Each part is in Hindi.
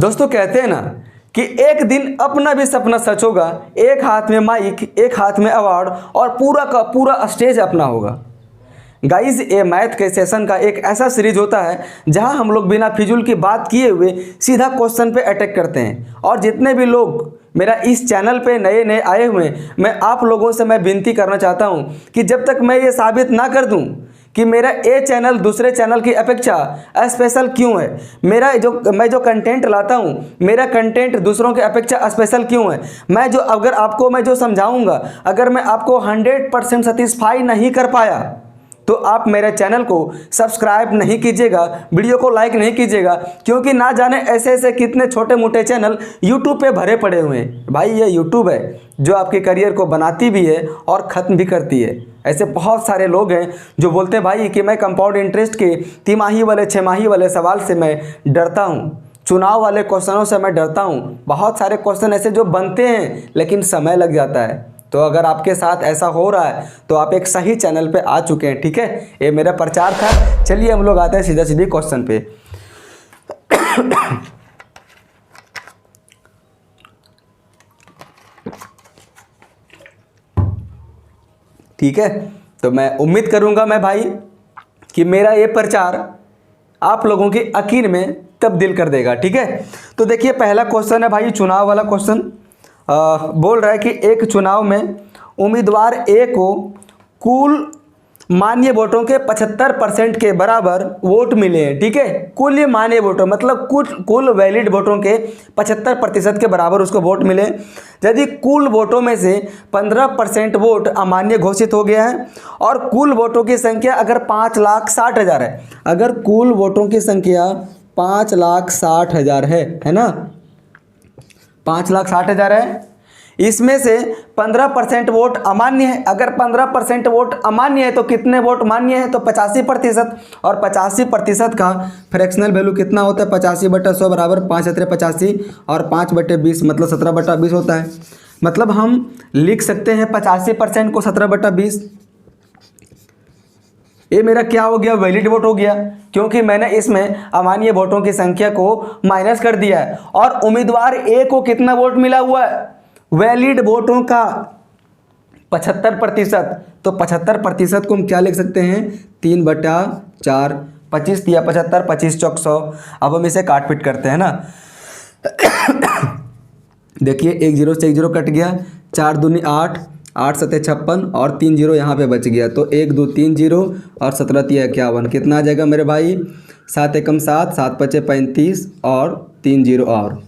दोस्तों कहते हैं ना कि एक दिन अपना भी सपना सच होगा, एक हाथ में माइक, एक हाथ में अवार्ड और पूरा का पूरा स्टेज अपना होगा। गाइस, ये मैथ के सेशन का एक ऐसा सीरीज होता है जहां हम लोग बिना फिजूल की बात किए हुए सीधा क्वेश्चन पे अटैक करते हैं। और जितने भी लोग मेरा इस चैनल पे नए नए आए हुए हैं, मैं आप लोगों से मैं विनती करना चाहता हूं कि जब तक मैं ये साबित ना कर दूं कि मेरा ये चैनल दूसरे चैनल की अपेक्षा स्पेशल क्यों है, मैं जो कंटेंट लाता हूं, मेरा कंटेंट दूसरों की अपेक्षा स्पेशल क्यों है, मैं जो समझाऊंगा, अगर मैं आपको 100% सेटिस्फाई नहीं कर पाया तो आप मेरे चैनल को सब्सक्राइब नहीं कीजिएगा, वीडियो को लाइक नहीं कीजिएगा, क्योंकि ना जाने ऐसे ऐसे कितने छोटे मोटे चैनल यूट्यूब पे भरे पड़े हुए हैं। भाई, ये यूट्यूब है जो आपके करियर को बनाती भी है और ख़त्म भी करती है। ऐसे बहुत सारे लोग हैं जो बोलते हैं भाई कि मैं कंपाउंड इंटरेस्ट के तिमाही वाले, छमाही वाले सवाल से मैं डरता हूँ, चुनाव वाले क्वेश्चनों से मैं डरता हूँ। बहुत सारे क्वेश्चन ऐसे जो बनते हैं लेकिन समय लग जाता है। तो अगर आपके साथ ऐसा हो रहा है तो आप एक सही चैनल पे आ चुके हैं। ठीक है, ये मेरा प्रचार था। चलिए हम लोग आते हैं सीधा सीधे क्वेश्चन पे। ठीक है, तो मैं उम्मीद करूंगा मैं भाई कि मेरा ये प्रचार आप लोगों की यकीन में तब्दील कर देगा। ठीक है, तो देखिए पहला क्वेश्चन है भाई चुनाव वाला क्वेश्चन। बोल रहा है कि एक चुनाव में उम्मीदवार ए को कुल मान्य वोटों के 75% के बराबर वोट मिले हैं। ठीक है, कुल ये मान्य वोटों मतलब कुल वैलिड वोटों के 75% के बराबर उसको वोट मिले। यदि कुल वोटों में से 15% वोट अमान्य घोषित हो गया है और कुल वोटों की संख्या अगर 5,60,000 है, अगर कुल वोटों की संख्या 5,60,000 है ना, 5,60,000 है, इसमें से 15% वोट अमान्य है। अगर 15% वोट अमान्य है तो कितने वोट मान्य है? तो 85%। और 85% का फ्रैक्शनल वैल्यू कितना होता है? 85/100 बराबर 5×85 और 5/20 मतलब 17/20 होता है। मतलब हम लिख सकते हैं 85% को 17/20। ये मेरा क्या हो गया? वैलिड वोट हो गया, क्योंकि मैंने इसमें अमान्य वोटों की संख्या को माइनस कर दिया है। और उम्मीदवार ए को कितना वोट मिला हुआ है? वैलिड वोटों का 75%। तो 75% को हम क्या लिख सकते हैं? 3/4। 25 दिया 75, 25 चौक 100। अब हम इसे काट पीट करते हैं ना। देखिए 1 0 से 1 0 कट गया, 4 दूनी 8, 8 7 56 और 3 0 यहाँ पे बच गया। तो 1 2 3 0 और 17 3 51 कितना आ जाएगा मेरे भाई? 7 एकम 7, 7 5 35 और 3 0 और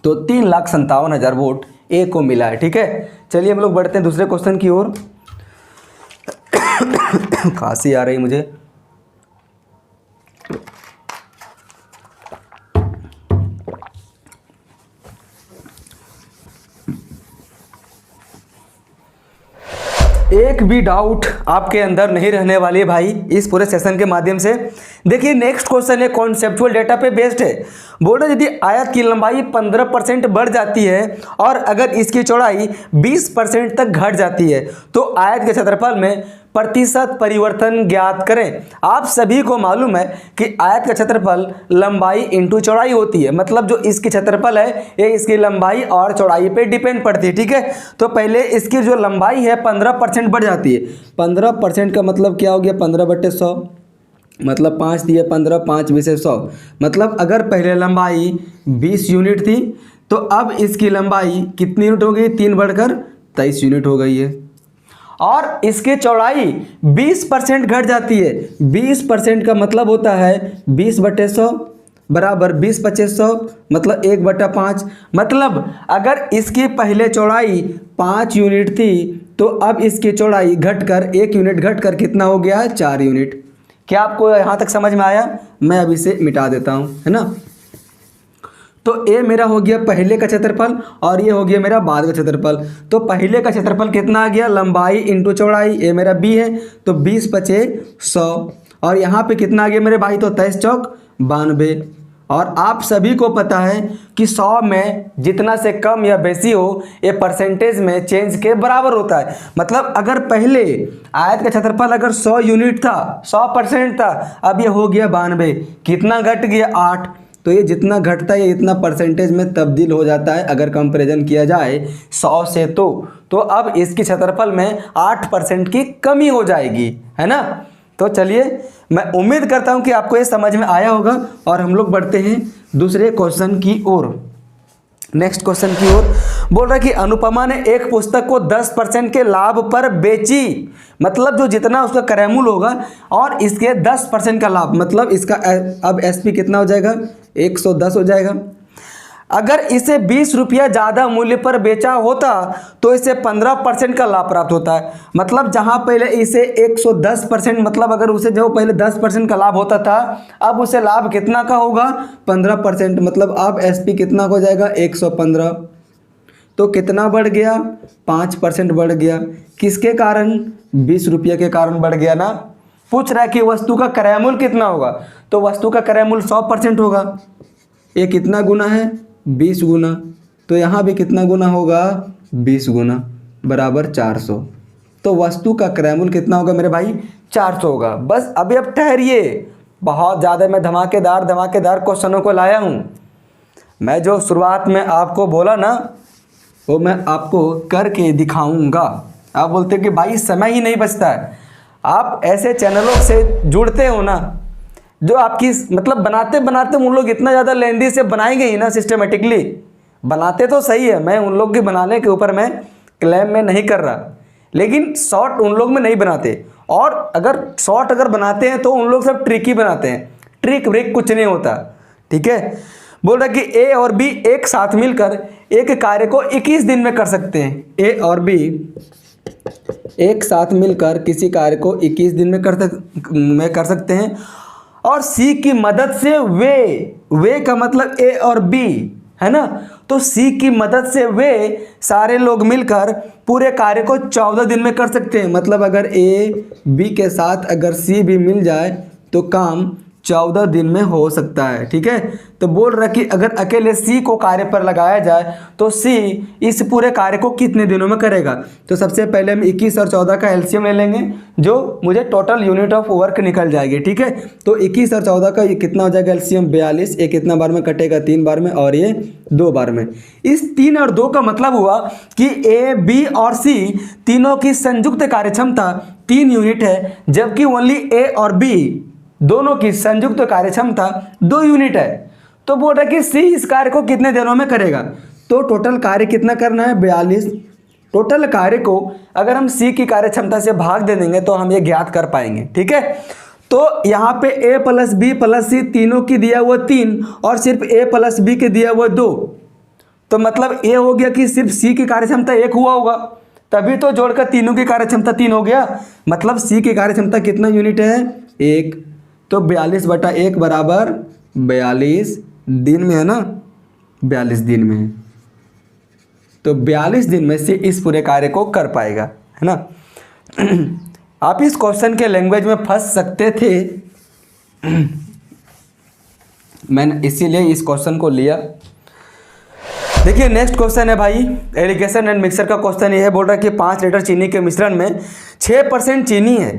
तो 3,57,000 वोट ए को मिला है। ठीक है, चलिए हम लोग बढ़ते हैं दूसरे क्वेश्चन की ओर। खांसी आ रही मुझे। एक भी डाउट आपके अंदर नहीं रहने वाली है भाई इस पूरे सेशन के माध्यम से। देखिए नेक्स्ट क्वेश्चन है कॉन्सेप्चुअल डेटा पे बेस्ड है। बोल रहे यदि आयत की लंबाई 15% बढ़ जाती है और अगर इसकी चौड़ाई 20% तक घट जाती है तो आयत के क्षेत्रफल में प्रतिशत परिवर्तन ज्ञात करें। आप सभी को मालूम है कि आयत का क्षेत्रफल लंबाई इंटू चौड़ाई होती है। मतलब जो इसकी क्षेत्रफल है ये इसकी लंबाई और चौड़ाई पे डिपेंड पड़ती है। ठीक है, तो पहले इसकी जो लंबाई है 15% बढ़ जाती है। 15% का मतलब क्या हो गया? 15/100 मतलब 5 दिए 15, 5 20 100। मतलब अगर पहले लंबाई 20 यूनिट थी तो अब इसकी लंबाई कितनी यूनिट हो गई? 3 बढ़कर 23 यूनिट हो गई है। और इसकी चौड़ाई 20% घट जाती है। 20% का मतलब होता है 20/100 बराबर 20/2500 मतलब 1/5। मतलब अगर इसकी पहले चौड़ाई 5 यूनिट थी तो अब इसकी चौड़ाई घटकर 1 यूनिट घटकर कितना हो गया? 4 यूनिट। क्या आपको यहाँ तक समझ में आया? मैं अब इसे मिटा देता हूँ, है ना। तो ए मेरा हो गया पहले का क्षेत्रफल और ये हो गया मेरा बाद का क्षेत्रफल। तो पहले का क्षेत्रफल कितना आ गया? लंबाई इंटू चौड़ाई। ए मेरा बी है तो 20/100 और यहाँ पे कितना आ गया मेरे भाई? तो 23 चौक 92। और आप सभी को पता है कि 100 में जितना से कम या बेसी हो ये परसेंटेज में चेंज के बराबर होता है। मतलब अगर पहले आयत का क्षेत्रफल अगर 100 यूनिट था, 100% था, अब ये हो गया 92। कितना घट गया? 8। तो ये जितना घटता है ये इतना परसेंटेज में तब्दील हो जाता है अगर कंपैरिजन किया जाए 100 से। तो अब इसकी क्षेत्रफल में 8% की कमी हो जाएगी, है ना। तो चलिए, मैं उम्मीद करता हूँ कि आपको ये समझ में आया होगा और हम लोग बढ़ते हैं दूसरे क्वेश्चन की ओर। नेक्स्ट क्वेश्चन की ओर बोल रहा है कि अनुपमा ने एक पुस्तक को 10% के लाभ पर बेची, मतलब जो जितना उसका क्रयमूल्य होगा और इसके 10% का लाभ, मतलब इसका अब एसपी कितना हो जाएगा, 110 हो जाएगा। अगर इसे 20 रुपया ज़्यादा मूल्य पर बेचा होता तो इसे 15% का लाभ प्राप्त होता है। मतलब जहाँ पहले इसे 110%, मतलब अगर उसे जो पहले 10% का लाभ होता था, अब उसे लाभ कितना का होगा, 15%। मतलब अब एसपी कितना हो जाएगा, 115। तो कितना बढ़ गया, 5% बढ़ गया। किसके कारण, 20 रुपये के कारण बढ़ गया ना। पूछ रहा है कि वस्तु का क्रयमूल्य कितना होगा, तो वस्तु का क्रयमूल्य 100% होगा। ये कितना गुना है, 20 गुना। तो यहाँ भी कितना गुना होगा, 20 गुना बराबर 400। तो वस्तु का क्रयमूल्य कितना होगा मेरे भाई, 400 होगा। बस अभी अब ठहरिए, बहुत ज़्यादा मैं धमाकेदार क्वेश्चनों को लाया हूँ। मैं जो शुरुआत में आपको बोला ना वो मैं आपको करके दिखाऊंगा। आप बोलते कि भाई समय ही नहीं बचता है। आप ऐसे चैनलों से जुड़ते हो ना जो आपकी मतलब बनाते बनाते उन लोग इतना ज़्यादा लेंदी से बनाएंगे ही ना, सिस्टमेटिकली बनाते तो सही है, मैं उन लोग के बनाने के ऊपर मैं क्लेम में नहीं कर रहा, लेकिन शॉर्ट उन लोग में नहीं बनाते। और अगर शॉर्ट अगर बनाते हैं तो उन लोग सब ट्रिक ही बनाते हैं, ट्रिक व्रिक कुछ नहीं होता, ठीक है। बोल रहा है कि ए और बी एक साथ मिलकर एक कार्य को 21 दिन में कर सकते हैं। ए और बी एक साथ मिलकर किसी कार्य को 21 दिन में कर सकते हैं और सी की मदद से वे का मतलब ए और बी है ना, तो सी की मदद से वे सारे लोग मिलकर पूरे कार्य को 14 दिन में कर सकते हैं। मतलब अगर ए बी के साथ अगर सी भी मिल जाए तो काम 14 दिन में हो सकता है, ठीक है। तो बोल रहा कि अगर अकेले सी को कार्य पर लगाया जाए तो सी इस पूरे कार्य को कितने दिनों में करेगा। तो सबसे पहले हम 21 और 14 का एलसीएम ले लेंगे, जो मुझे टोटल यूनिट ऑफ वर्क निकल जाएगी, ठीक है। तो 21 और 14 का ये कितना हो जाएगा एलसीएम, 42। ये कितना बार में कटेगा, 3 बार में, और ये 2 बार में। इस 3 और 2 का मतलब हुआ कि ए बी और सी तीनों की संयुक्त कार्य क्षमता 3 यूनिट है, जबकि ओनली ए और बी दोनों की संयुक्त कार्य क्षमता 2 यूनिट है। तो बोल रहा है कि सी इस कार्य को कितने दिनों में करेगा। तो टोटल कार्य कितना करना है, 42। टोटल कार्य को अगर हम सी की कार्य क्षमता से भाग दे देंगे तो हम ये ज्ञात कर पाएंगे, ठीक है। तो यहाँ पे ए प्लस बी प्लस सी तीनों की दिया हुआ 3 और सिर्फ ए प्लस बी के दिया हुआ 2। तो मतलब ये हो गया कि सिर्फ सी की कार्य क्षमता 1 हुआ होगा, तभी तो जोड़कर तीनों की कार्य क्षमता 3 हो गया। मतलब सी की कार्य क्षमता कितना यूनिट है, 1। तो 42/1 बराबर 42 दिन में है ना, 42 दिन में है। तो 42 दिन में से इस पूरे कार्य को कर पाएगा, है ना। आप इस क्वेश्चन के लैंग्वेज में फंस सकते थे, मैंने इसीलिए इस क्वेश्चन को लिया। देखिए नेक्स्ट क्वेश्चन है भाई, एलिगेशन एंड मिक्सर का क्वेश्चन ये है। बोल रहा है कि 5 लीटर चीनी के मिश्रण में 6% चीनी है,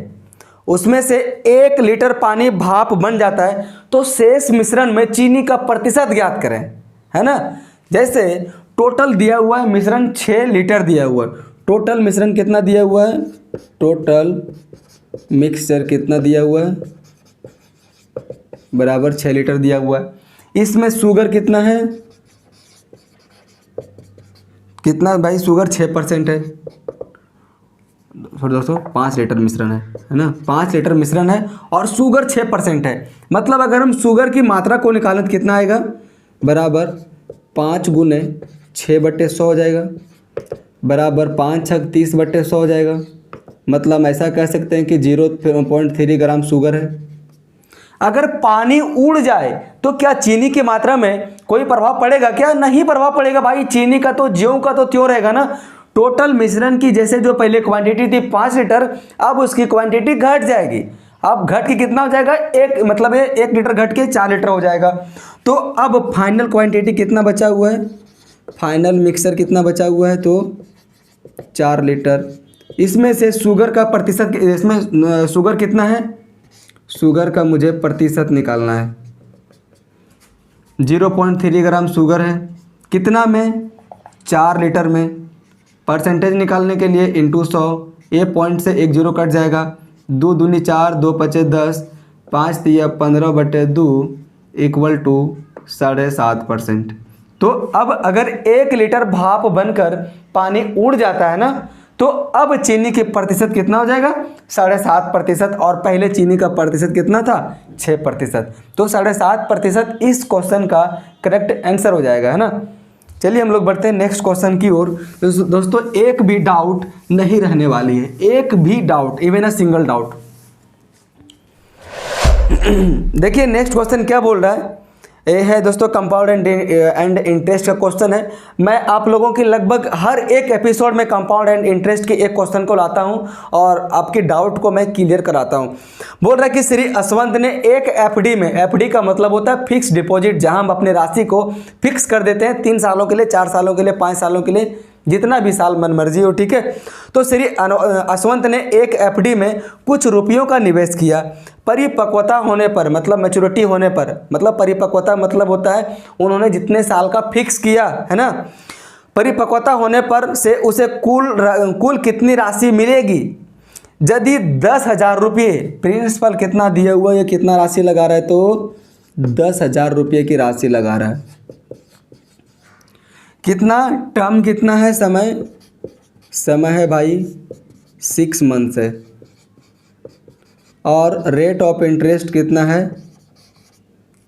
उसमें से 1 लीटर पानी भाप बन जाता है, तो शेष मिश्रण में चीनी का प्रतिशत ज्ञात करें, है ना। जैसे टोटल दिया हुआ है मिश्रण 6 लीटर दिया हुआ है, टोटल मिश्रण कितना दिया हुआ है, टोटल मिक्सचर कितना दिया हुआ है, बराबर 6 लीटर दिया हुआ है। इसमें शुगर कितना है, कितना भाई, शुगर 6% है। दोस्तों 5 लीटर मिश्रण है ना, 5 लीटर मिश्रण है और शुगर 6% है। मतलब अगर हम शुगर की मात्रा को निकालें तो कितना आएगा, बराबर 5 गुने 6/100 हो जाएगा, बराबर 5 छक 30/100 हो जाएगा। मतलब हम ऐसा कह सकते हैं कि 0.3 ग्राम शुगर है। अगर पानी उड़ जाए तो क्या चीनी की मात्रा में कोई प्रभाव पड़ेगा क्या, नहीं प्रभाव पड़ेगा भाई। चीनी का तो ज्यों का तो त्यों रहेगा ना। टोटल मिश्रण की जैसे जो पहले क्वांटिटी थी 5 लीटर, अब उसकी क्वांटिटी घट जाएगी। अब घट के कितना हो जाएगा, 1 लीटर घट के 4 लीटर हो जाएगा। तो अब फाइनल क्वांटिटी कितना बचा हुआ है, फाइनल मिक्सर कितना बचा हुआ है, तो 4 लीटर। इसमें से शुगर का प्रतिशत, इसमें शुगर कितना है, शुगर का मुझे प्रतिशत निकालना है। 0.3 ग्राम शुगर है, कितना में, 4 लीटर में। परसेंटेज निकालने के लिए इंटू 100, ए पॉइंट से एक जीरो कट जाएगा, 2 दूनी 4, 2 पचे 10, 5 तिया 15/2 इक्वल टू 7.5%। तो अब अगर 1 लीटर भाप बनकर पानी उड़ जाता है ना, तो अब चीनी के प्रतिशत कितना हो जाएगा, 7.5%। और पहले चीनी का प्रतिशत कितना था, 6%। तो 7.5% इस क्वेश्चन का करेक्ट आंसर हो जाएगा, है ना। चलिए हम लोग बढ़ते हैं नेक्स्ट क्वेश्चन की ओर। दोस्तों एक भी डाउट नहीं रहने वाली है, एक भी doubt, even a single doubt. देखिए नेक्स्ट क्वेश्चन क्या बोल रहा है, ये है दोस्तों कंपाउंड एंड इंटरेस्ट का क्वेश्चन है। मैं आप लोगों की लगभग हर एक एपिसोड में कंपाउंड एंड इंटरेस्ट के एक क्वेश्चन को लाता हूं और आपकी डाउट को मैं क्लियर कराता हूं। बोल रहा है कि श्री असवंत ने एक एफडी में, एफडी का मतलब होता है फिक्स डिपॉजिट, जहां हम अपने राशि को फिक्स कर देते हैं 3 सालों के लिए, 4 सालों के लिए, 5 सालों के लिए, जितना भी साल मन मर्जी हो, ठीक है। तो श्री असवंत ने एक एफडी में कुछ रुपयों का निवेश किया। परिपक्वता होने पर, मतलब मैच्योरिटी होने पर, मतलब परिपक्वता मतलब होता है उन्होंने जितने साल का फिक्स किया, है ना। परिपक्वता होने पर से उसे कुल कितनी राशि मिलेगी। यदि 10,000 रुपये, प्रिंसिपल कितना दिया हुआ है, ये कितना राशि लगा रहा है, तो 10,000 रुपये की राशि लगा रहा है। कितना टर्म कितना है, समय है भाई 6 मंथ्स है। और रेट ऑफ इंटरेस्ट कितना है,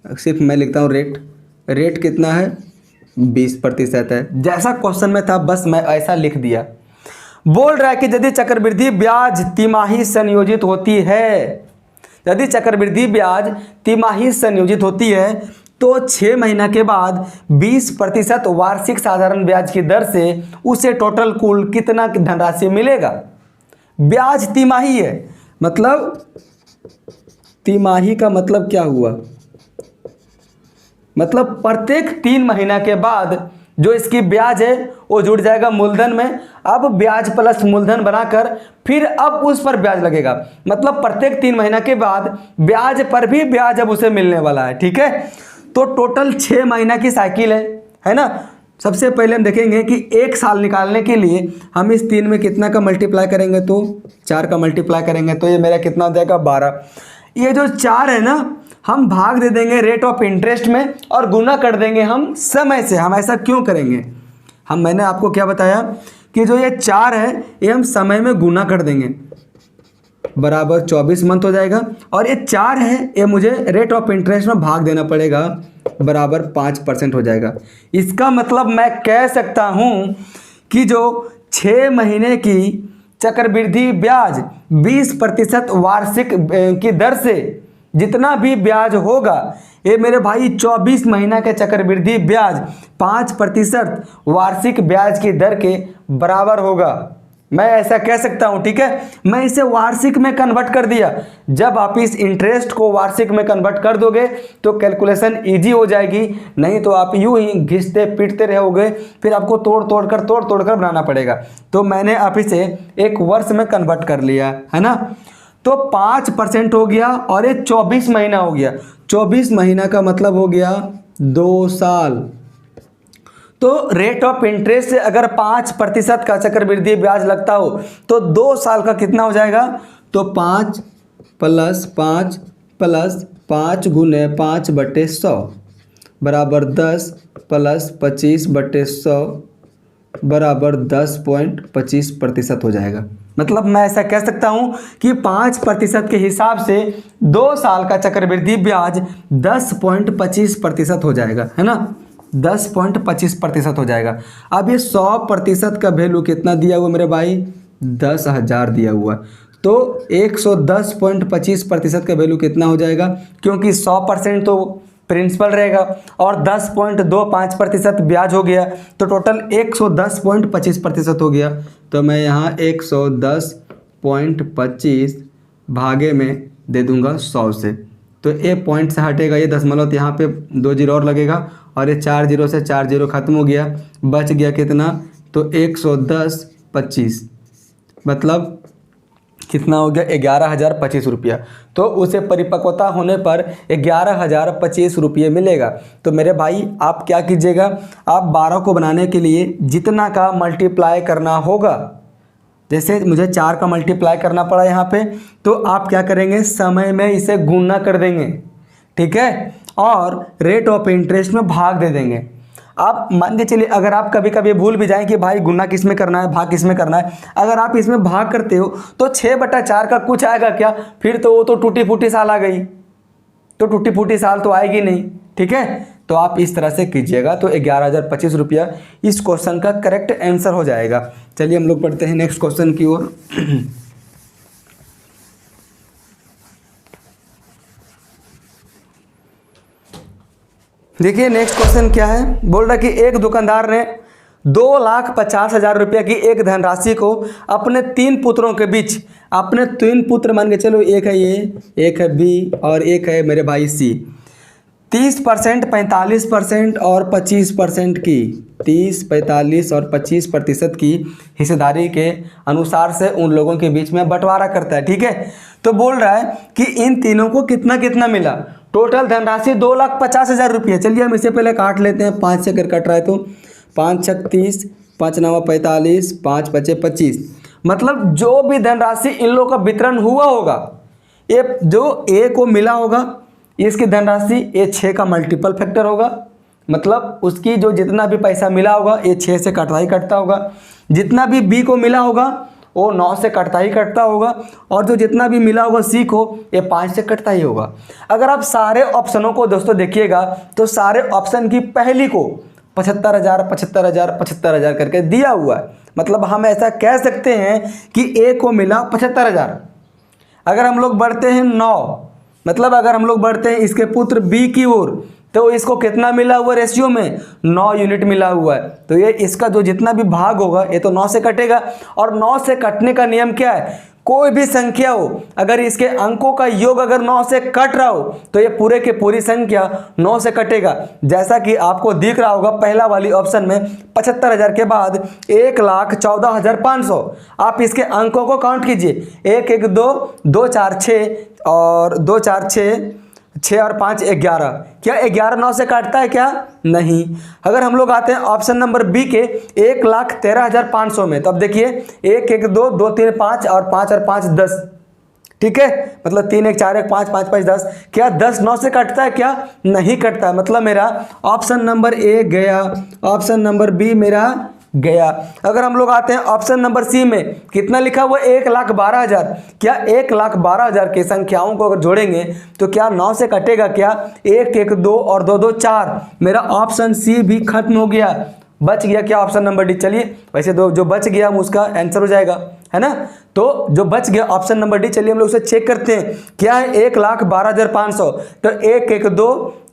सिर्फ मैं लिखता हूँ रेट कितना है, 20% है। जैसा क्वेश्चन में था बस मैं ऐसा लिख दिया। बोल रहा है कि यदि चक्रवृद्धि ब्याज तिमाही संयोजित होती है, यदि चक्रवृद्धि ब्याज तिमाही संयोजित होती है तो 6 महीना के बाद 20% वार्षिक साधारण ब्याज की दर से उसे टोटल कुल कितना धनराशि मिलेगा। ब्याज तिमाही है, मतलब तिमाही का मतलब क्या हुआ, मतलब प्रत्येक 3 महीना के बाद जो इसकी ब्याज है वो जुड़ जाएगा मूलधन में। अब ब्याज प्लस मूलधन बनाकर फिर अब उस पर ब्याज लगेगा, मतलब प्रत्येक 3 महीना के बाद ब्याज पर भी ब्याज अब उसे मिलने वाला है, ठीक है। तो टोटल 6 महीना की साइकिल है ना। सबसे पहले हम देखेंगे कि 1 साल निकालने के लिए हम इस 3 में कितना का मल्टीप्लाई करेंगे, तो 4 का मल्टीप्लाई करेंगे, तो ये मेरा कितना हो जाएगा, 12। ये जो 4 है ना, हम भाग दे देंगे रेट ऑफ इंटरेस्ट में और गुना कर देंगे हम समय से। हम ऐसा क्यों करेंगे, मैंने आपको क्या बताया कि जो ये 4 है ये हम समय में गुना कर देंगे, बराबर 24 मंथ हो जाएगा। और ये 4 है ये मुझे रेट ऑफ इंटरेस्ट में भाग देना पड़ेगा, बराबर 5% हो जाएगा। इसका मतलब मैं कह सकता हूँ कि जो 6 महीने की चक्रवृद्धि ब्याज 20% वार्षिक की दर से जितना भी ब्याज होगा, ये मेरे भाई 24 महीना के चक्रवृद्धि ब्याज 5% वार्षिक ब्याज की दर के बराबर होगा। मैं ऐसा कह सकता हूं, ठीक है। मैं इसे वार्षिक में कन्वर्ट कर दिया। जब आप इस इंटरेस्ट को वार्षिक में कन्वर्ट कर दोगे तो कैलकुलेशन इजी हो जाएगी, नहीं तो आप यूं ही घिसते पीटते रहोगे, फिर आपको तोड़ तोड़ कर बनाना पड़ेगा। तो मैंने आप इसे एक वर्ष में कन्वर्ट कर लिया, है ना। तो 5% हो गया और ये 24 महीना हो गया। 24 महीना का मतलब हो गया 2 साल। तो रेट ऑफ इंटरेस्ट से अगर 5% का चक्रवृद्धि ब्याज लगता हो तो 2 साल का कितना हो जाएगा, तो 5 + 5 + 5 गुने 5/100 बराबर 10 + 25/100 बराबर 10.25% हो जाएगा। मतलब मैं ऐसा कह सकता हूं कि 5% के हिसाब से 2 साल का चक्रवृद्धि ब्याज 10.25% हो जाएगा, है ना। 10.25% हो जाएगा। अब ये 100% का वैल्यू कितना दिया हुआ मेरे भाई, 10,000 दिया हुआ। तो 110.25% का वैल्यू कितना हो जाएगा, क्योंकि 100% तो प्रिंसिपल रहेगा और 10.25% ब्याज हो गया, तो टोटल 110.25% हो गया। तो मैं यहाँ 110.25 भागे में दे दूंगा 100 से, तो ये पॉइंट से हटेगा, ये दशमलव, यहाँ पे 2 जीरो और लगेगा और ये 4 जीरो से 4 जीरो खत्म हो गया, बच गया कितना, तो 110.25 मतलब कितना हो गया 11,025 रुपया। तो उसे परिपक्वता होने पर 11,025 रुपये मिलेगा। तो मेरे भाई आप क्या कीजिएगा, आप 12 को बनाने के लिए जितना का मल्टीप्लाई करना होगा, जैसे मुझे 4 का मल्टीप्लाई करना पड़ा यहाँ पे, तो आप क्या करेंगे, समय में इसे गुणा कर देंगे, ठीक है, और रेट ऑफ इंटरेस्ट में भाग दे देंगे। आप मान के चलिए अगर आप कभी कभी भूल भी जाएं कि भाई गुना किस में करना है, भाग किस में करना है, अगर आप इसमें भाग करते हो तो 6/4 का कुछ आएगा क्या, फिर तो वो तो टूटी फूटी साल आ गई, तो टूटी फूटी साल तो आएगी नहीं, ठीक है। तो आप इस तरह से कीजिएगा तो 11,025 रुपया इस क्वेश्चन का करेक्ट आंसर हो जाएगा। चलिए हम लोग पढ़ते हैं नेक्स्ट क्वेश्चन की ओर। देखिए नेक्स्ट क्वेश्चन क्या है, बोल रहा कि एक दुकानदार ने 2,50,000 रुपये की एक धनराशि को अपने 3 पुत्रों के बीच, अपने 3 पुत्र मान के चलो, एक है ये, एक है बी और एक है मेरे भाई सी, 30%, 45% और 25% की, 30, 45 और 25% की हिस्सेदारी के अनुसार से उन लोगों के बीच में बंटवारा करता है, ठीक है। तो बोल रहा है कि इन तीनों को कितना कितना मिला, टोटल धनराशि 2,50,000 रुपये। चलिए हम इससे पहले काट लेते हैं, 5 से कर कट रहा है तो 5 छक 30, 5 9 45, 5 5 25, मतलब जो भी धनराशि इन लोगों का वितरण हुआ होगा, ये जो ए को मिला होगा इसकी धनराशि ये 6 का मल्टीपल फैक्टर होगा, मतलब उसकी जो जितना भी पैसा मिला होगा ये 6 से कटता ही कटता होगा, जितना भी बी को मिला होगा वो 9 से कटता ही कटता होगा, और जो जितना भी मिला होगा सी को ये 5 से कटता ही होगा। अगर आप सारे ऑप्शनों को दोस्तों देखिएगा तो सारे ऑप्शन की पहली को 75,000 75,000 75,000 करके दिया हुआ है, मतलब हम ऐसा कह सकते हैं कि ए को मिला 75,000। अगर हम लोग बढ़ते हैं 9, मतलब अगर हम लोग बढ़ते हैं इसके पुत्र बी की ओर, तो इसको कितना मिला हुआ रेशियो में, 9 यूनिट मिला हुआ है। तो ये इसका जो जितना भी भाग होगा ये तो 9 से कटेगा, और 9 से कटने का नियम क्या है, कोई भी संख्या हो अगर इसके अंकों का योग अगर 9 से कट रहा हो तो ये पूरे के पूरी संख्या 9 से कटेगा। जैसा कि आपको दिख रहा होगा पहला वाली ऑप्शन में 75,000 के बाद 1,14,500, आप इसके अंकों को काउंट कीजिए, 1 1 2 2 4 6 और 2 4 6 6 और 5 11, क्या 11 9 से काटता है क्या, नहीं। अगर हम लोग आते हैं ऑप्शन नंबर बी के 1,13,500 में, तो अब देखिए 1 1 2 2 3 5 और 5 10, ठीक है, मतलब 3 1 4 1 5 5 5 10, क्या 10 9 से कटता है क्या, नहीं कटता है, मतलब मेरा ऑप्शन नंबर ए गया, ऑप्शन नंबर बी मेरा गया। अगर हम लोग आते हैं ऑप्शन नंबर सी में, कितना लिखा हुआ 1,12,000, क्या 1,12,000 की संख्याओं को अगर जोड़ेंगे तो क्या 9 से कटेगा क्या, 1 1 2 और 2 2 4, मेरा ऑप्शन सी भी खत्म हो गया, बच गया क्या ऑप्शन नंबर डी। चलिए वैसे दो जो बच गया उसका आंसर हो जाएगा, है ना, तो जो बच गया ऑप्शन नंबर डी, चलिए हम लोग उसे चेक करते हैं क्या है, 1,12,500, तो 1 1 2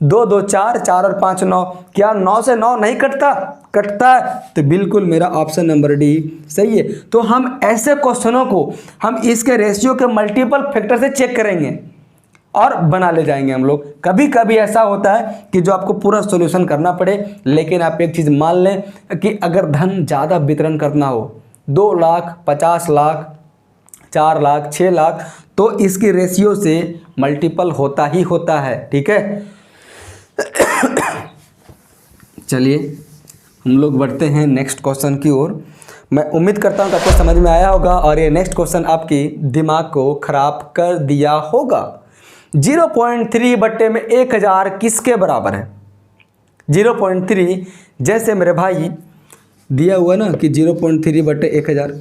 2 2 4 4 और 5 9, क्या 9 से 9 नहीं कटता, कटता है, तो बिल्कुल मेरा ऑप्शन नंबर डी सही है। तो हम ऐसे क्वेश्चनों को हम इसके रेशियो के मल्टीपल फैक्टर से चेक करेंगे और बना ले जाएंगे हम लोग। कभी कभी ऐसा होता है कि जो आपको पूरा सॉल्यूशन करना पड़े, लेकिन आप एक चीज़ मान लें कि अगर धन ज़्यादा वितरण करना हो, 2 लाख 50 लाख 4 लाख 6 लाख, तो इसकी रेशियो से मल्टीपल होता ही होता है, ठीक है। चलिए हम लोग बढ़ते हैं नेक्स्ट क्वेश्चन की ओर। मैं उम्मीद करता हूँ कि आपको समझ में आया होगा और ये नेक्स्ट क्वेश्चन आपकी दिमाग को खराब कर दिया होगा। 0.3 बट्टे में 1,000 किसके बराबर है, 0.3, जैसे मेरे भाई दिया हुआ ना कि 0.3 बट्टे 1,000,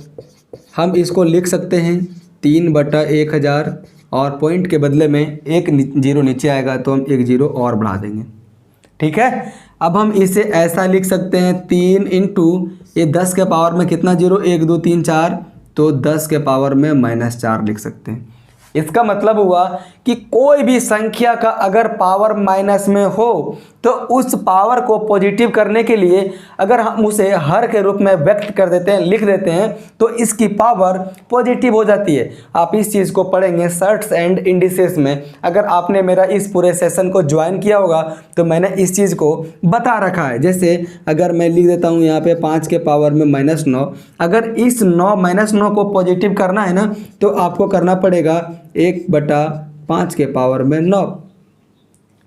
हम इसको लिख सकते हैं 3/1000, और पॉइंट के बदले में एक जीरो नीचे आएगा तो हम 1 जीरो और बढ़ा देंगे, ठीक है। अब हम इसे ऐसा लिख सकते हैं 3 इंटू ये 10 के पावर में कितना जीरो, 1 2 3 4, तो 10 के पावर में -4 लिख सकते हैं। इसका मतलब हुआ कि कोई भी संख्या का अगर पावर माइनस में हो तो उस पावर को पॉजिटिव करने के लिए अगर हम उसे हर के रूप में व्यक्त कर देते हैं, लिख देते हैं, तो इसकी पावर पॉजिटिव हो जाती है। आप इस चीज़ को पढ़ेंगे सर्ट्स एंड इंडिसेस में। अगर आपने मेरा इस पूरे सेशन को ज्वाइन किया होगा तो मैंने इस चीज़ को बता रखा है। जैसे अगर मैं लिख देता हूँ यहाँ पे 5 के पावर में -9, अगर इस 9 को पॉजिटिव करना है ना तो आपको करना पड़ेगा 1/5 के पावर में 9।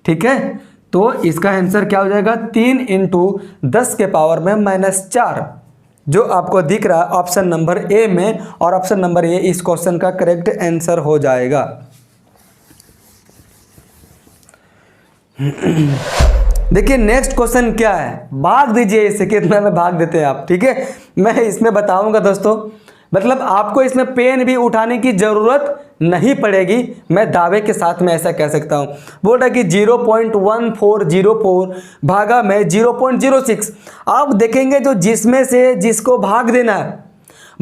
ठीक है, तो इसका आंसर क्या हो जाएगा 3 × 10 के पावर में -4, जो आपको दिख रहा है ऑप्शन नंबर ए में, और ऑप्शन नंबर ए इस क्वेश्चन का करेक्ट आंसर हो जाएगा। देखिए नेक्स्ट क्वेश्चन क्या है, भाग दीजिए इसे, कितना में भाग देते हैं आप। ठीक है, मैं इसमें बताऊंगा दोस्तों, मतलब आपको इसमें पेन भी उठाने की ज़रूरत नहीं पड़ेगी, मैं दावे के साथ में ऐसा कह सकता हूँ। बोल रहा है कि 0.1404 भागा में 0.06। आप देखेंगे जो जिसमें से जिसको भाग देना है,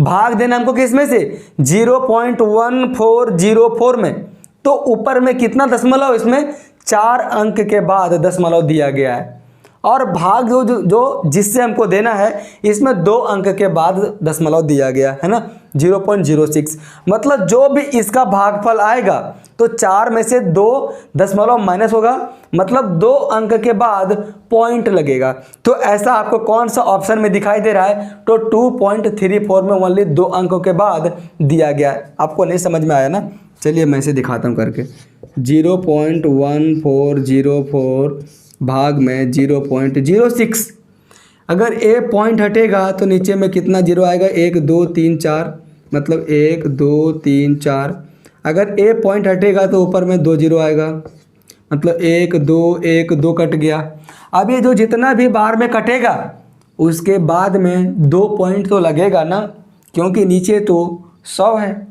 भाग देना हमको किसमें से 0.1404 में, तो ऊपर में कितना दशमलव, इसमें 4 अंक के बाद दशमलव दिया गया है, और भाग जो जिससे हमको देना है इसमें 2 अंक के बाद दशमलव दिया गया है ना 0.06। मतलब जो भी इसका भागफल आएगा तो 4 में से 2 दशमलव माइनस होगा, मतलब 2 अंक के बाद पॉइंट लगेगा। तो ऐसा आपको कौन सा ऑप्शन में दिखाई दे रहा है, तो 2.34 में ओनली 2 अंकों के बाद दिया गया है। आपको नहीं समझ में आया ना, चलिए मैं इसे दिखाता हूँ करके। 0.1404 भाग में 0.06, अगर ए पॉइंट हटेगा तो नीचे में कितना जीरो आएगा, 1 2 3 4, मतलब 1 2 3 4। अगर ए पॉइंट हटेगा तो ऊपर में 2 जीरो आएगा, मतलब 1 2 कट गया। अब ये जो जितना भी बार में कटेगा उसके बाद में 2 पॉइंट तो लगेगा ना, क्योंकि नीचे तो 100 है,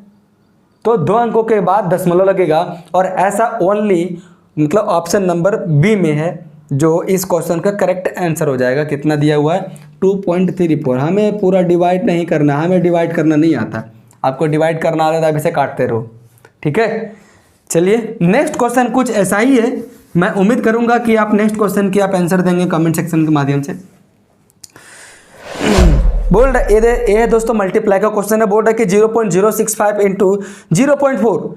तो 2 अंकों के बाद दशमलव लगेगा। और ऐसा ओनली मतलब ऑप्शन नंबर बी में है, जो इस क्वेश्चन का करेक्ट आंसर हो जाएगा। कितना दिया हुआ है 2.34। हमें पूरा डिवाइड नहीं करना, हमें डिवाइड करना नहीं आता, आपको डिवाइड करना आता है, आप इसे काटते रहो। ठीक है, चलिए नेक्स्ट क्वेश्चन कुछ ऐसा ही है। मैं उम्मीद करूंगा कि आप नेक्स्ट क्वेश्चन की आप आंसर देंगे कमेंट सेक्शन के माध्यम से। बोल रहा ये दोस्तों मल्टीप्लाई का क्वेश्चन है। बोल रहा है कि 0.065 × 0.4,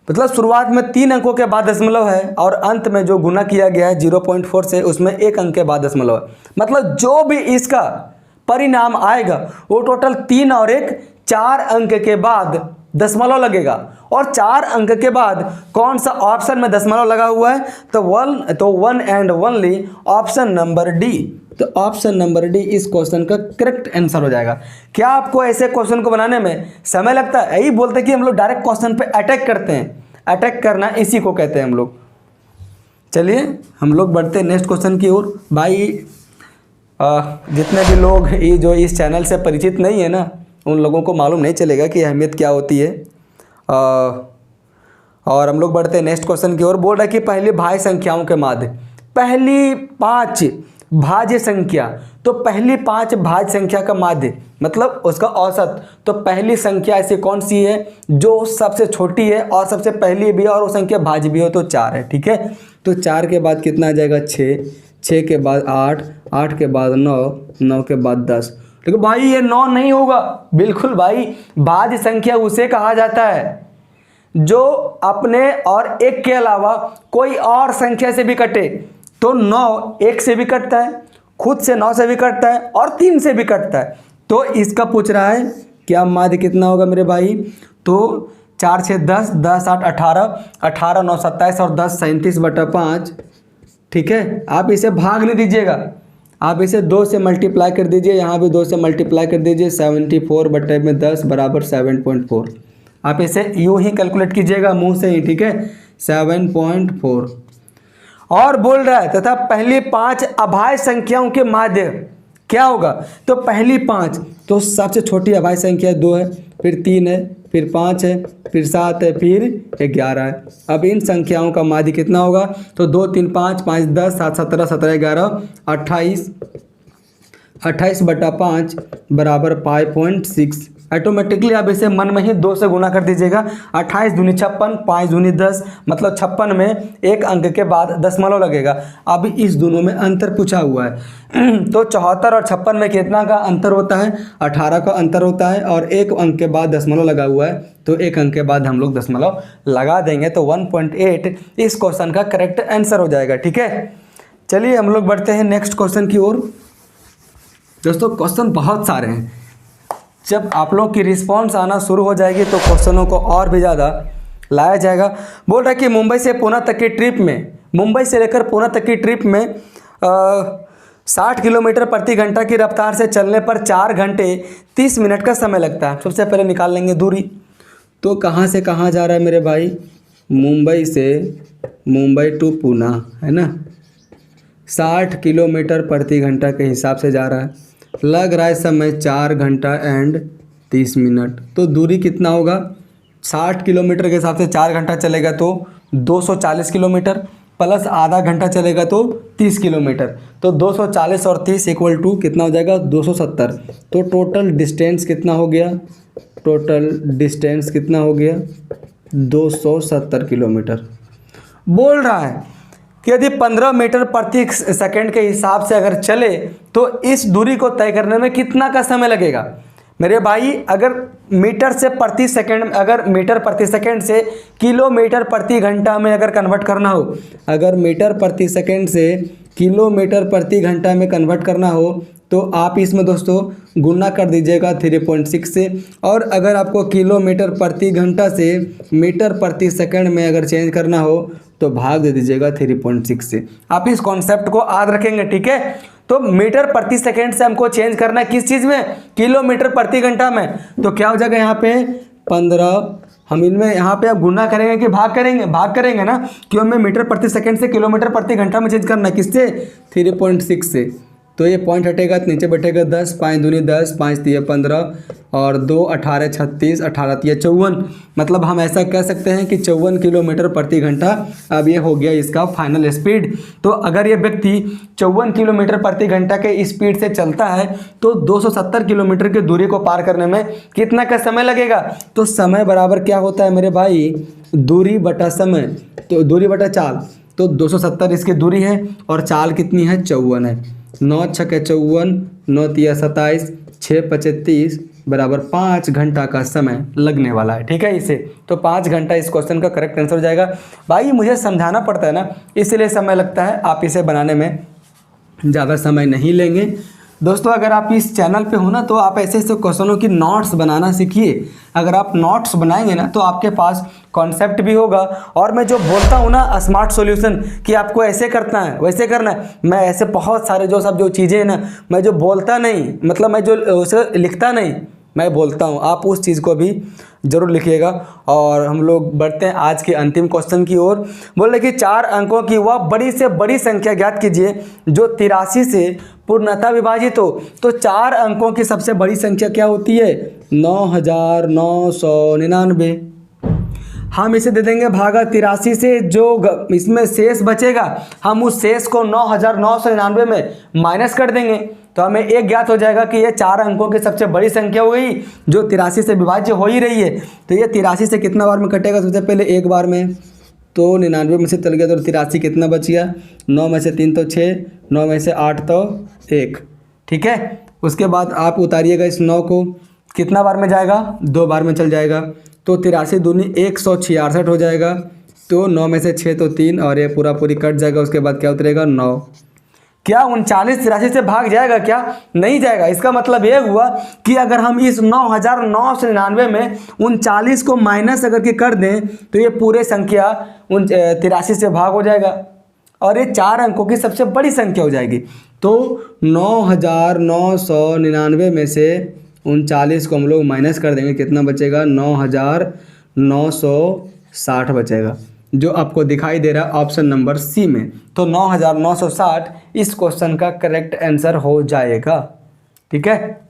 मतलब शुरुआत में 3 अंकों के बाद दशमलव है, और अंत में जो गुना किया गया है 0.4 से उसमें 1 अंक के बाद दशमलव है। मतलब जो भी इसका परिणाम आएगा वो टोटल 3 और 1 4 अंक के बाद दशमलव लगेगा। और 4 अंक के बाद कौन सा ऑप्शन में दशमलव लगा हुआ है, तो one and only option number D. तो ऑप्शन नंबर डी इस क्वेश्चन का करेक्ट आंसर हो जाएगा। क्या आपको ऐसे क्वेश्चन को बनाने में समय लगता है? यही बोलते हैं कि हम लोग डायरेक्ट क्वेश्चन पे अटैक करते हैं, अटैक करना इसी को कहते हैं हम लोग। चलिए हम लोग बढ़ते हैं नेक्स्ट क्वेश्चन की ओर। भाई जितने भी लोग ये जो इस चैनल से परिचित नहीं है ना, उन लोगों को मालूम नहीं चलेगा कि अहमियत क्या होती है। और हम लोग बढ़ते हैं नेक्स्ट क्वेश्चन की ओर। बोल रहा है कि पहली भाज्य संख्याओं के माध्य, पहली 5 भाज्य संख्या, तो पहली 5 भाज्य संख्या का माध्य मतलब उसका औसत। तो पहली संख्या ऐसी कौन सी है जो सबसे छोटी है और सबसे पहली भी है और वो संख्या भाज्य भी हो, तो 4 है। ठीक है, तो 4 के बाद कितना आ जाएगा 6, 6 के बाद 8, 8 के बाद 9, 9 के बाद 10। लेकिन भाई ये 9 नहीं होगा, बिल्कुल भाई। भाज्य संख्या उसे कहा जाता है जो अपने और 1 के अलावा कोई और संख्या से भी कटे। तो 9 1 से भी कटता है, खुद से 9 से भी कटता है और 3 से भी कटता है। तो इसका पूछ रहा है क्या माध्य कितना होगा मेरे भाई, तो 4 6 10, 10 8 18, 18 9 27 और 10 37/5। ठीक है, आप इसे भाग नहीं दीजिएगा, आप इसे 2 से मल्टीप्लाई कर दीजिए, यहाँ भी 2 से मल्टीप्लाई कर दीजिए। 74/10 बराबर 7.4। आप इसे यूं ही कैलकुलेट कीजिएगा मुंह से ही। ठीक है, 7.4। और बोल रहा है तथा पहली 5 अभाज्य संख्याओं के माध्य क्या होगा, तो पहली 5 तो सबसे छोटी अभाज्य संख्या 2 है, फिर 3 है, फिर 5 है, फिर 7 है, फिर 11 है। अब इन संख्याओं का माध्य कितना होगा, तो 2 3 5 5 10 7 17 17 11 28, 28/5 बराबर 5.6। ऑटोमेटिकली आप इसे मन में ही 2 से गुना कर दीजिएगा। 28 दूनी 56, 5 दूनी 10, मतलब 56 में एक अंक के बाद दशमलव लगेगा। अभी इस दोनों में अंतर पूछा हुआ है तो 74 और 56 में कितना का अंतर होता है? 18 का अंतर होता है, और एक अंक के बाद दशमलव लगा हुआ है, तो एक अंक के बाद हम लोग दशमलव लगा देंगे, तो 1.8 इस क्वेश्चन का करेक्ट आंसर हो जाएगा। ठीक है, चलिए हम लोग बढ़ते हैं नेक्स्ट क्वेश्चन की ओर। दोस्तों क्वेश्चन बहुत सारे हैं, जब आप लोग की रिस्पांस आना शुरू हो जाएगी तो क्वेश्चनों को और भी ज़्यादा लाया जाएगा। बोल रहा है कि मुंबई से पुणे तक की ट्रिप में, मुंबई से लेकर पुणे तक की ट्रिप में 60 किलोमीटर प्रति घंटा की रफ्तार से चलने पर 4 घंटे 30 मिनट का समय लगता है। सबसे पहले निकाल लेंगे दूरी। तो कहाँ से कहाँ जा रहा है मेरे भाई? मुंबई से मुंबई टू पुणे, है ना, 60 किलोमीटर प्रति घंटा के हिसाब से जा रहा है। लग रहा है समय 4 घंटा एंड 30 मिनट। तो दूरी कितना होगा? 60 किलोमीटर के हिसाब से 4 घंटा चलेगा तो 240 किलोमीटर, प्लस आधा घंटा चलेगा तो 30 किलोमीटर। तो 240 और 30 इक्वल टू कितना हो जाएगा? 270। तो टोटल डिस्टेंस कितना हो गया? टोटल डिस्टेंस कितना हो गया? 270 किलोमीटर। बोल रहा है कि यदि 15 मीटर प्रति सेकंड के हिसाब से अगर चले तो इस दूरी को तय करने में कितना का समय लगेगा? मेरे भाई अगर मीटर से प्रति सेकंड, अगर मीटर प्रति सेकंड से किलोमीटर प्रति घंटा में अगर कन्वर्ट करना हो, अगर मीटर प्रति सेकंड से किलोमीटर प्रति घंटा में कन्वर्ट करना हो तो आप इसमें दोस्तों गुना कर दीजिएगा 3.6 से, और अगर आपको किलोमीटर प्रति घंटा से मीटर प्रति सेकंड में अगर चेंज करना हो तो भाग दे दीजिएगा 3.6 से। आप इस कॉन्सेप्ट को याद रखेंगे। ठीक है, तो मीटर प्रति सेकंड से हमको चेंज करना है किस चीज़ में? किलोमीटर प्रति घंटा में। तो क्या हो जाएगा यहाँ पे 15, हम इनमें यहाँ पे अब गुना करेंगे कि भाग करेंगे? भाग करेंगे ना, क्यों? हमें मीटर प्रति सेकंड से किलोमीटर प्रति घंटा में चेंज करना है, किससे? 3.6 से। तो ये पॉइंट हटेगा तो नीचे बैठेगा 10, 5 दूनी 10, 5 तिया 15 और 2 18 36, 18 तिया 54। मतलब हम ऐसा कह सकते हैं कि 54 किलोमीटर प्रति घंटा अब ये हो गया इसका फाइनल स्पीड। तो अगर ये व्यक्ति 54 किलोमीटर प्रति घंटा के स्पीड से चलता है तो 270 किलोमीटर की दूरी को पार करने में कितना का समय लगेगा? तो समय बराबर क्या होता है मेरे भाई? दूरी बटा समय। तो दूरी बटा चाल, तो 270 इसकी दूरी है और चाल कितनी है? 54 है। 9 छक्के 54, 9 तिया 27, 6 पचे 30 बराबर 5 घंटा का समय लगने वाला है। ठीक है, इसे तो 5 घंटा इस क्वेश्चन का करेक्ट आंसर हो जाएगा। भाई मुझे समझाना पड़ता है ना, इसलिए समय लगता है, आप इसे बनाने में ज़्यादा समय नहीं लेंगे। दोस्तों अगर आप इस चैनल पे हो ना तो आप ऐसे ऐसे क्वेश्चनों की नोट्स बनाना सीखिए। अगर आप नोट्स बनाएंगे ना तो आपके पास कॉन्सेप्ट भी होगा, और मैं जो बोलता हूँ ना स्मार्ट सॉल्यूशन कि आपको ऐसे करना है वैसे करना है, मैं ऐसे बहुत सारे जो चीज़ें हैं ना, मैं जो बोलता नहीं, मतलब मैं जो उसे लिखता नहीं, मैं बोलता हूँ, आप उस चीज़ को भी जरूर लिखिएगा। और हम लोग बढ़ते हैं आज के अंतिम क्वेश्चन की ओर। बोल रहे कि 4 अंकों की वह बड़ी से बड़ी संख्या ज्ञात कीजिए जो 83 से पूर्णतः विभाजित हो। तो 4 अंकों की सबसे बड़ी संख्या क्या होती है? 9999। हम इसे दे देंगे भागा 83 से, जो इसमें शेष बचेगा हम उस शेष को 9999 में माइनस कर देंगे, तो हमें एक ज्ञात हो जाएगा कि ये 4 अंकों की सबसे बड़ी संख्या हो गई जो 83 से विभाज्य हो ही रही है। तो ये 83 से कितना बार में कटेगा? सबसे पहले एक बार में, तो 99 में से चल गया तो 83 कितना बच गया? 9 में से 3 तो 6, 9 में से 8 तो 1। ठीक है, उसके बाद आप उतारिएगा इस 9 को, कितना बार में जाएगा? 2 बार में चल जाएगा, तो 83 दूनी 166 हो जाएगा। तो 9 में से 6 तो 3 और ये पूरा पूरी कट जाएगा। उसके बाद क्या उतरेगा? 9। क्या 39 83 से भाग जाएगा? क्या नहीं जाएगा। इसका मतलब ये हुआ कि अगर हम इस 9999 में 39 को माइनस अगर के कर दें तो ये पूरे संख्या 83 से भाग हो जाएगा और ये 4 अंकों की सबसे बड़ी संख्या हो जाएगी। तो 9999 में से 39 को हम लोग माइनस कर देंगे, कितना बचेगा? 9960 बचेगा, जो आपको दिखाई दे रहा है ऑप्शन नंबर सी में। तो 9960 इस क्वेश्चन का करेक्ट आंसर हो जाएगा। ठीक है,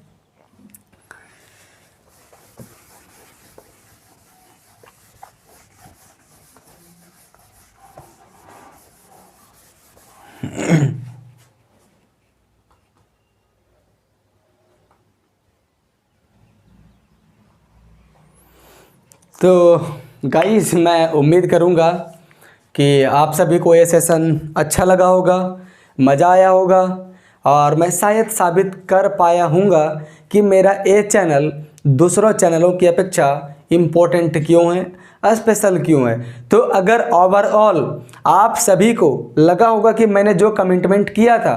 तो गाइस मैं उम्मीद करूँगा कि आप सभी को ये सेशन अच्छा लगा होगा, मज़ा आया होगा और मैं शायद साबित कर पाया हूँगा कि मेरा ये चैनल दूसरों चैनलों की अपेक्षा इम्पोर्टेंट क्यों है, स्पेशल क्यों है। तो अगर ओवरऑल आप सभी को लगा होगा कि मैंने जो कमिटमेंट किया था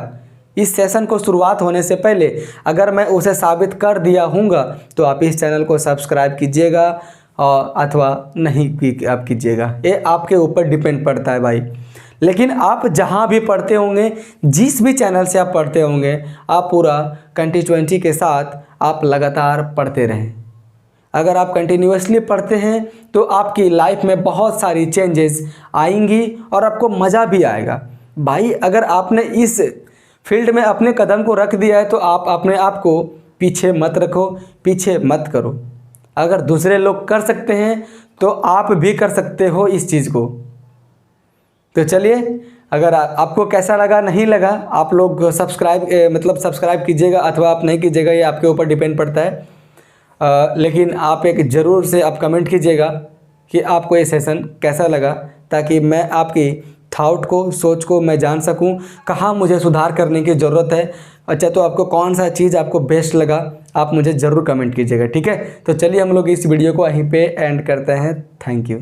इस सेशन को शुरुआत होने से पहले, अगर मैं उसे साबित कर दिया हूँगा, तो आप इस चैनल को सब्सक्राइब कीजिएगा और अथवा नहीं भी आप कीजिएगा, ये आपके ऊपर डिपेंड पड़ता है भाई। लेकिन आप जहाँ भी पढ़ते होंगे, जिस भी चैनल से आप पढ़ते होंगे, आप पूरा कंटिन्यूटी के साथ आप लगातार पढ़ते रहें। अगर आप कंटिन्यूअसली पढ़ते हैं तो आपकी लाइफ में बहुत सारी चेंजेस आएंगी और आपको मज़ा भी आएगा भाई। अगर आपने इस फील्ड में अपने कदम को रख दिया है तो आप अपने आप को पीछे मत रखो, पीछे मत करो। अगर दूसरे लोग कर सकते हैं तो आप भी कर सकते हो इस चीज़ को। तो चलिए, अगर आपको कैसा लगा नहीं लगा, आप लोग सब्सक्राइब कीजिएगा अथवा आप नहीं कीजिएगा, ये आपके ऊपर डिपेंड पड़ता है। लेकिन आप एक ज़रूर से आप कमेंट कीजिएगा कि आपको ये सेशन कैसा लगा, ताकि मैं आपकी थाउट को, सोच को मैं जान सकूं, कहाँ मुझे सुधार करने की ज़रूरत है। अच्छा, तो आपको कौन सा चीज़ आपको बेस्ट लगा, आप मुझे ज़रूर कमेंट कीजिएगा, ठीक है। तो चलिए हम लोग इस वीडियो को यहीं पे एंड करते हैं। Thank you.